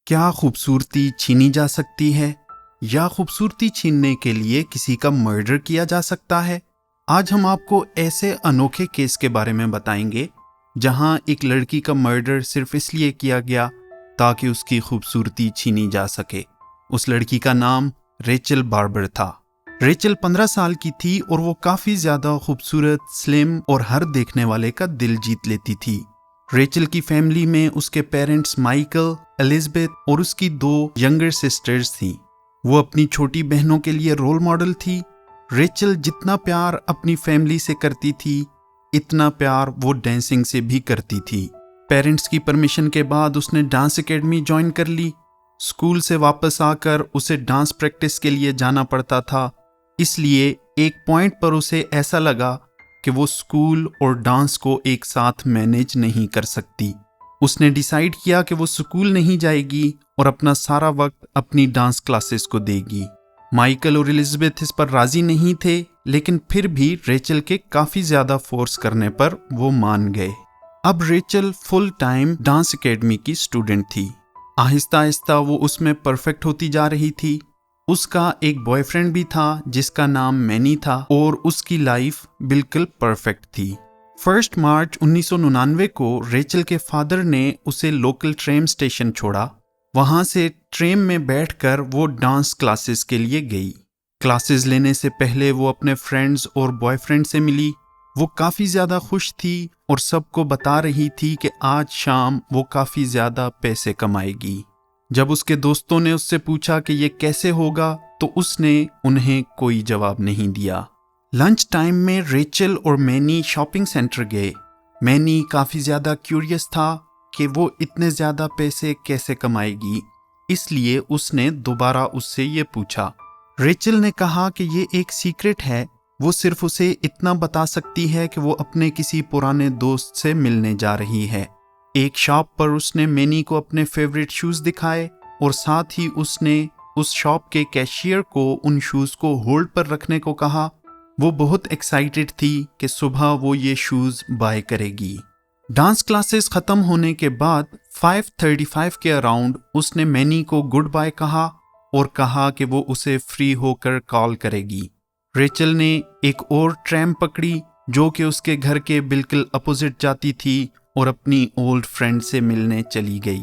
क्या खूबसूरती छीनी जा सकती है या खूबसूरती छीनने के लिए किसी का मर्डर किया जा सकता है? आज हम आपको ऐसे अनोखे केस के बारे में बताएंगे जहां एक लड़की का मर्डर सिर्फ इसलिए किया गया ताकि उसकी खूबसूरती छीनी जा सके। उस लड़की का नाम रेचल बार्बर था। रेचल 15 साल की थी और वो काफी ज्यादा खूबसूरत, स्लिम और हर देखने वाले का दिल जीत लेती थी। रेचल की फैमिली में उसके पेरेंट्स माइकल, एलिजाबेथ और उसकी 2 यंगर सिस्टर्स थीं। वो अपनी छोटी बहनों के लिए रोल मॉडल थी। रेचल जितना प्यार अपनी फैमिली से करती थी, इतना प्यार वो डांसिंग से भी करती थी। पेरेंट्स की परमिशन के बाद उसने डांस एकेडमी ज्वाइन कर ली। स्कूल से वापस आकर उसे डांस प्रैक्टिस के लिए जाना पड़ता था, इसलिए एक पॉइंट पर उसे ऐसा लगा कि वो स्कूल और डांस को एक साथ मैनेज नहीं कर सकती। उसने डिसाइड किया कि वो स्कूल नहीं जाएगी और अपना सारा वक्त अपनी डांस क्लासेस को देगी। माइकल और एलिजाबेथ इस पर राजी नहीं थे, लेकिन फिर भी रेचल के काफी ज्यादा फोर्स करने पर वो मान गए। अब Rachel full time dance academy की स्टूडेंट थी। आहिस्ता आहिस्ता वो उसमें परफेक्ट होती जा रही थी। उसका एक बॉयफ्रेंड भी था जिसका नाम मैनी था और उसकी लाइफ बिल्कुल परफेक्ट थी। 1 मार्च 1999 को रेचल के फादर ने उसे लोकल ट्रेन स्टेशन छोड़ा। वहां से ट्रेन में बैठकर वो डांस क्लासेस के लिए गई। क्लासेस लेने से पहले वो अपने फ्रेंड्स और बॉयफ्रेंड से मिली। वो काफी ज्यादा खुश थी और सबको बता रही थी कि आज शाम वो काफी ज्यादा पैसे कमाएगी। जब उसके दोस्तों ने उससे पूछा कि ये कैसे होगा, तो उसने उन्हें कोई जवाब नहीं दिया। लंच टाइम में रेचल और मैनी शॉपिंग सेंटर गए। मैनी काफी ज्यादा क्यूरियस था कि वो इतने ज्यादा पैसे कैसे कमाएगी, इसलिए उसने दोबारा उससे ये पूछा। रेचल ने कहा कि ये एक सीक्रेट है, वो सिर्फ उसे इतना बता सकती है कि वो अपने किसी पुराने दोस्त से मिलने जा रही है। एक शॉप पर उसने मैनी को अपने फेवरेट शूज दिखाए और साथ ही उसने उस शॉप के कैशियर को उन शूज को होल्ड पर रखने को कहा। वो बहुत एक्साइटेड थी कि सुबह वो ये शूज बाय करेगी। डांस क्लासेस खत्म होने के बाद 5:35 के अराउंड उसने मैनी को गुड बाय कहा और कहा कि वो उसे फ्री होकर कॉल करेगी। रेचल ने एक और ट्रैम पकड़ी जो कि उसके घर के बिल्कुल अपोजिट जाती थी और अपनी ओल्ड फ्रेंड से मिलने चली गई।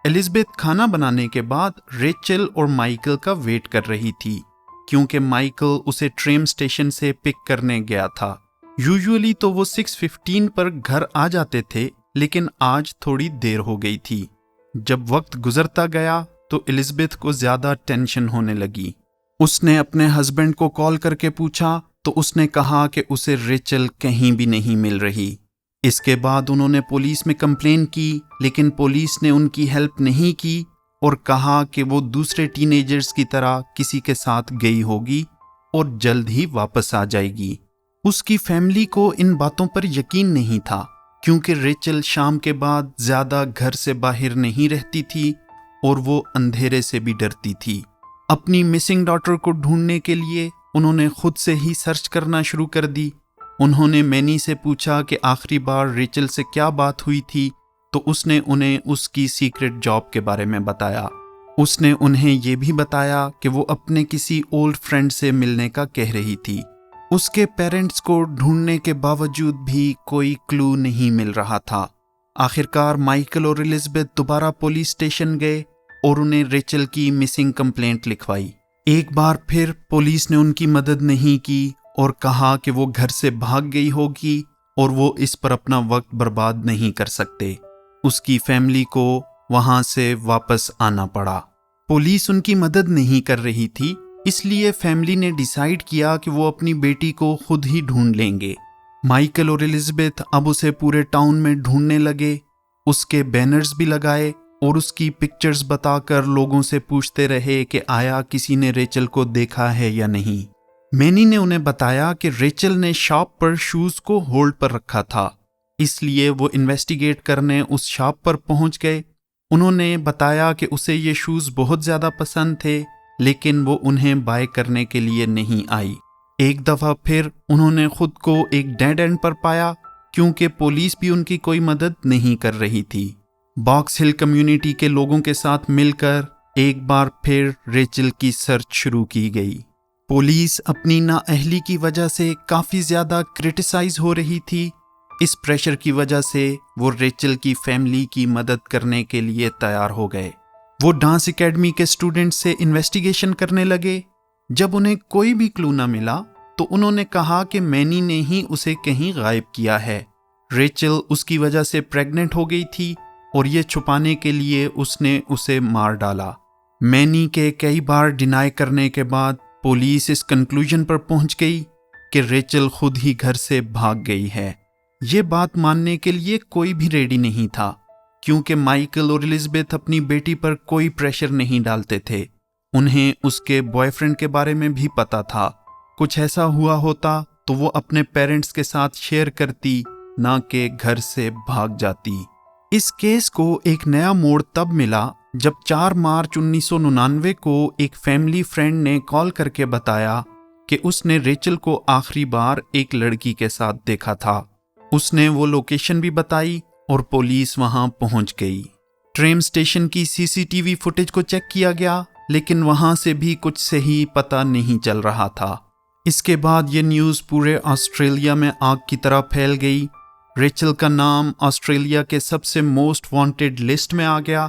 एलिजाबेथ खाना बनाने के बाद रेचल और माइकल का वेट कर रही थी, क्योंकि माइकल उसे ट्रेन स्टेशन से पिक करने गया था। यूजुअली तो वो 6:15 पर घर आ जाते थे, लेकिन आज थोड़ी देर हो गई थी। जब वक्त गुजरता गया तो एलिजाबेथ को ज्यादा टेंशन होने लगी। उसने अपने हस्बैंड को कॉल करके पूछा तो उसने कहा कि उसे रेचल कहीं भी नहीं मिल रही। इसके बाद उन्होंने पुलिस में कंप्लेन की, लेकिन पुलिस ने उनकी हेल्प नहीं की और कहा कि वो दूसरे टीनेजर्स की तरह किसी के साथ गई होगी और जल्द ही वापस आ जाएगी। उसकी फैमिली को इन बातों पर यकीन नहीं था, क्योंकि रेचल शाम के बाद ज्यादा घर से बाहर नहीं रहती थी और वो अंधेरे से भी डरती थी। अपनी मिसिंग डॉटर को ढूंढने के लिए उन्होंने खुद से ही सर्च करना शुरू कर दी। उन्होंने मैनी से पूछा कि आखिरी बार रेचल से क्या बात हुई थी, तो उसने उन्हें उसकी सीक्रेट जॉब के बारे में बताया। उसने उन्हें ये भी बताया कि वो अपने किसी ओल्ड फ्रेंड से मिलने का कह रही थी। उसके पेरेंट्स को ढूंढने के बावजूद भी कोई क्लू नहीं मिल रहा था। आखिरकार माइकल और एलिजाबेथ दोबारा पुलिस स्टेशन गए और उन्हें रेचल की मिसिंग कंप्लेंट लिखवाई। एक बार फिर पुलिस ने उनकी मदद नहीं की और कहा कि वो घर से भाग गई होगी और वो इस पर अपना वक्त बर्बाद नहीं कर सकते। उसकी फैमिली को वहां से वापस आना पड़ा। पुलिस उनकी मदद नहीं कर रही थी, इसलिए फैमिली ने डिसाइड किया कि वो अपनी बेटी को खुद ही ढूंढ लेंगे। माइकल और एलिजाबेथ अब उसे पूरे टाउन में ढूंढने लगे। उसके बैनर्स भी लगाए और उसकी पिक्चर्स बताकर लोगों से पूछते रहे कि आया किसी ने रेचल को देखा है या नहीं। मैनी ने उन्हें बताया कि रेचल ने शॉप पर शूज को होल्ड पर रखा था, इसलिए वो इन्वेस्टिगेट करने उस शॉप पर पहुंच गए। उन्होंने बताया कि उसे ये शूज बहुत ज्यादा पसंद थे, लेकिन वो उन्हें बाय करने के लिए नहीं आई। एक दफा फिर उन्होंने खुद को एक डेड एंड पर पाया, क्योंकि पुलिस भी उनकी कोई मदद नहीं कर रही थी। बॉक्स हिल कम्युनिटी के लोगों के साथ मिलकर एक बार फिर रेचल की सर्च शुरू की गई। पुलिस अपनी नाअहली की वजह से काफ़ी ज़्यादा क्रिटिसाइज हो रही थी। इस प्रेशर की वजह से वो रेचल की फैमिली की मदद करने के लिए तैयार हो गए। वो डांस एकेडमी के स्टूडेंट से इन्वेस्टिगेशन करने लगे। जब उन्हें कोई भी क्लू ना मिला तो उन्होंने कहा कि मैनी ने ही उसे कहीं गायब किया है। रेचल उसकी वजह से प्रेग्नेंट हो गई थी और ये छुपाने के लिए उसने उसे मार डाला। मैनी के कई बार डिनाई करने के बाद पुलिस इस कंक्लूजन पर पहुंच गई कि रेचल खुद ही घर से भाग गई है। ये बात मानने के लिए कोई भी रेडी नहीं था, क्योंकि माइकल और एलिजाबेथ अपनी बेटी पर कोई प्रेशर नहीं डालते थे। उन्हें उसके बॉयफ्रेंड के बारे में भी पता था। कुछ ऐसा हुआ होता तो वो अपने पेरेंट्स के साथ शेयर करती, ना कि घर से भाग जाती। इस केस को एक नया मोड़ तब मिला जब 4 मार्च 1999 को एक फैमिली फ्रेंड ने कॉल करके बताया कि उसने रेचल को आखिरी बार एक लड़की के साथ देखा था। उसने वो लोकेशन भी बताई और पुलिस वहां पहुंच गई। ट्रेन स्टेशन की सीसीटीवी फुटेज को चेक किया गया, लेकिन वहां से भी कुछ सही पता नहीं चल रहा था। इसके बाद ये न्यूज़ पूरे ऑस्ट्रेलिया में आग की तरह फैल गई। रेचल का नाम ऑस्ट्रेलिया के सबसे मोस्ट वांटेड लिस्ट में आ गया।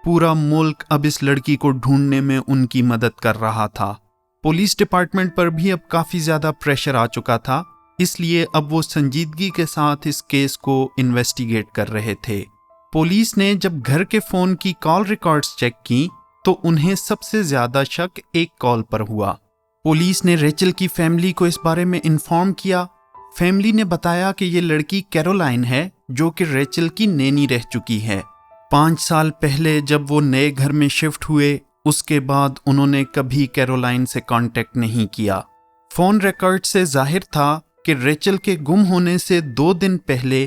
पूरा मुल्क अब इस लड़की को ढूंढने में उनकी मदद कर रहा था। पुलिस डिपार्टमेंट पर भी अब काफ़ी ज़्यादा प्रेशर आ चुका था, इसलिए अब वो संजीदगी के साथ इस केस को इन्वेस्टिगेट कर रहे थे। पुलिस ने जब घर के फ़ोन की कॉल रिकॉर्ड्स चेक की तो उन्हें सबसे ज़्यादा शक एक कॉल पर हुआ। पुलिस ने रेचल की फैमिली को इस बारे में इन्फॉर्म किया। फैमिली ने बताया कि ये लड़की कैरोलाइन है, जो कि रेचल की नैनी रह चुकी है। 5 साल पहले जब वो नए घर में शिफ्ट हुए, उसके बाद उन्होंने कभी कैरोलाइन से कांटेक्ट नहीं किया। फ़ोन रिकॉर्ड से जाहिर था कि रेचल के गुम होने से 2 दिन पहले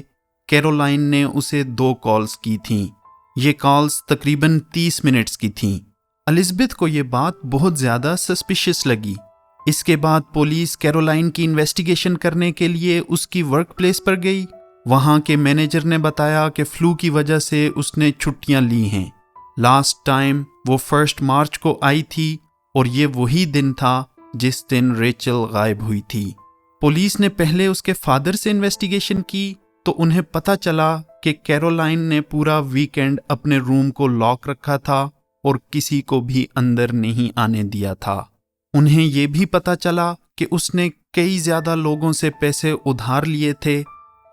कैरोलाइन ने उसे 2 कॉल्स की थीं। ये कॉल्स तकरीबन 30 मिनट्स की थीं। एलिजाबेथ को ये बात बहुत ज़्यादा सस्पिशियस लगी। इसके बाद पुलिस कैरोलाइन की इन्वेस्टिगेशन करने के लिए उसकी वर्क प्लेस पर गई। वहाँ के मैनेजर ने बताया कि फ्लू की वजह से उसने छुट्टियाँ ली हैं। लास्ट टाइम वो 1 मार्च को आई थी और ये वही दिन था जिस दिन रेचल गायब हुई थी। पुलिस ने पहले उसके फादर से इन्वेस्टिगेशन की तो उन्हें पता चला कि कैरोलाइन ने पूरा वीकेंड अपने रूम को लॉक रखा था और किसी को भी अंदर नहीं आने दिया था। उन्हें ये भी पता चला कि उसने कई ज़्यादा लोगों से पैसे उधार लिए थे।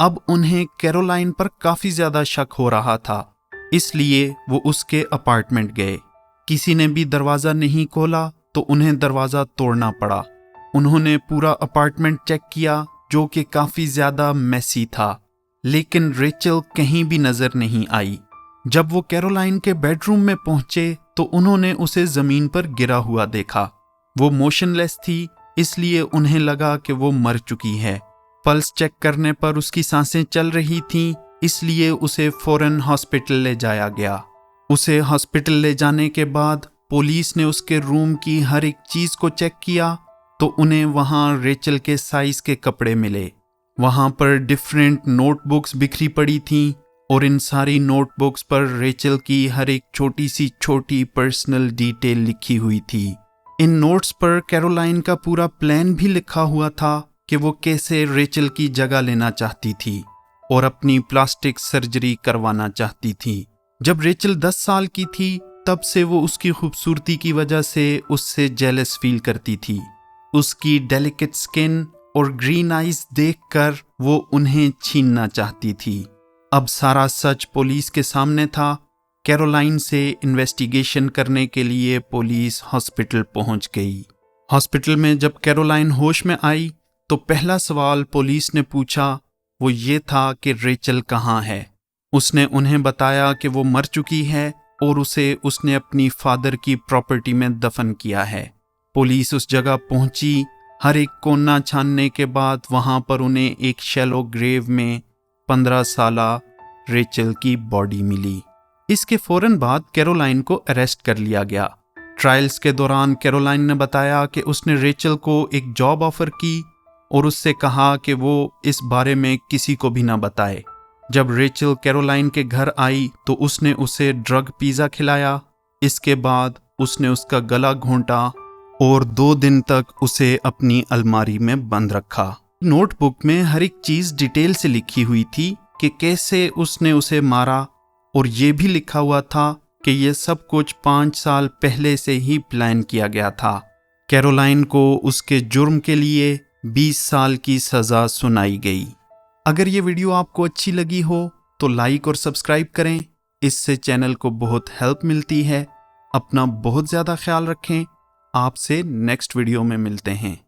अब उन्हें कैरोलाइन पर काफ़ी ज़्यादा शक हो रहा था, इसलिए वो उसके अपार्टमेंट गए। किसी ने भी दरवाज़ा नहीं खोला तो उन्हें दरवाज़ा तोड़ना पड़ा। उन्होंने पूरा अपार्टमेंट चेक किया, जो कि काफ़ी ज़्यादा मैसी था, लेकिन रेचल कहीं भी नज़र नहीं आई। जब वो कैरोलाइन के बेडरूम में पहुंचे तो उन्होंने उसे ज़मीन पर गिरा हुआ देखा। वो मोशनलेस थी, इसलिए उन्हें लगा कि वो मर चुकी है। पल्स चेक करने पर उसकी सांसें चल रही थीं, इसलिए उसे फौरन हॉस्पिटल ले जाया गया। उसे हॉस्पिटल ले जाने के बाद पुलिस ने उसके रूम की हर एक चीज़ को चेक किया तो उन्हें वहाँ रेचल के साइज के कपड़े मिले। वहाँ पर डिफरेंट नोटबुक्स बिखरी पड़ी थीं और इन सारी नोटबुक्स पर रेचल की हर एक छोटी सी छोटी पर्सनल डिटेल लिखी हुई थी। इन नोट्स पर कैरोलाइन का पूरा प्लान भी लिखा हुआ था कि वो कैसे रेचल की जगह लेना चाहती थी और अपनी प्लास्टिक सर्जरी करवाना चाहती थी। जब रेचल 10 साल की थी तब से वो उसकी खूबसूरती की वजह से उससे जेलस फील करती थी। उसकी डेलिकेट स्किन और ग्रीन आइज देखकर वो उन्हें छीनना चाहती थी। अब सारा सच पुलिस के सामने था। कैरोलाइन से इन्वेस्टिगेशन करने के लिए पुलिस हॉस्पिटल पहुंच गई। हॉस्पिटल में जब कैरोलाइन होश में आई तो पहला सवाल पुलिस ने पूछा वो ये था कि रेचल कहाँ है। उसने उन्हें बताया कि वो मर चुकी है और उसे उसने अपनी फादर की प्रॉपर्टी में दफन किया है। पुलिस उस जगह पहुंची। हर एक कोना छानने के बाद वहां पर उन्हें एक शैलो ग्रेव में 15 साला रेचल की बॉडी मिली। इसके फौरन बाद कैरोलाइन को अरेस्ट कर लिया गया। ट्रायल्स के दौरान कैरोलाइन ने बताया कि उसने रेचल को एक जॉब ऑफर की और उससे कहा कि वो इस बारे में किसी को भी ना बताए। जब रेचल कैरोलाइन के घर आई तो उसने उसे ड्रग पिज़्ज़ा खिलाया। इसके बाद उसने उसका गला घोंटा और 2 दिन तक उसे अपनी अलमारी में बंद रखा। नोटबुक में हर एक चीज़ डिटेल से लिखी हुई थी कि कैसे उसने उसे मारा, और ये भी लिखा हुआ था कि यह सब कुछ 5 साल पहले से ही प्लान किया गया था। कैरोलाइन को उसके जुर्म के लिए 20 साल की सज़ा सुनाई गई। अगर ये वीडियो आपको अच्छी लगी हो तो लाइक और सब्सक्राइब करें, इससे चैनल को बहुत हेल्प मिलती है। अपना बहुत ज़्यादा ख्याल रखें। आपसे नेक्स्ट वीडियो में मिलते हैं।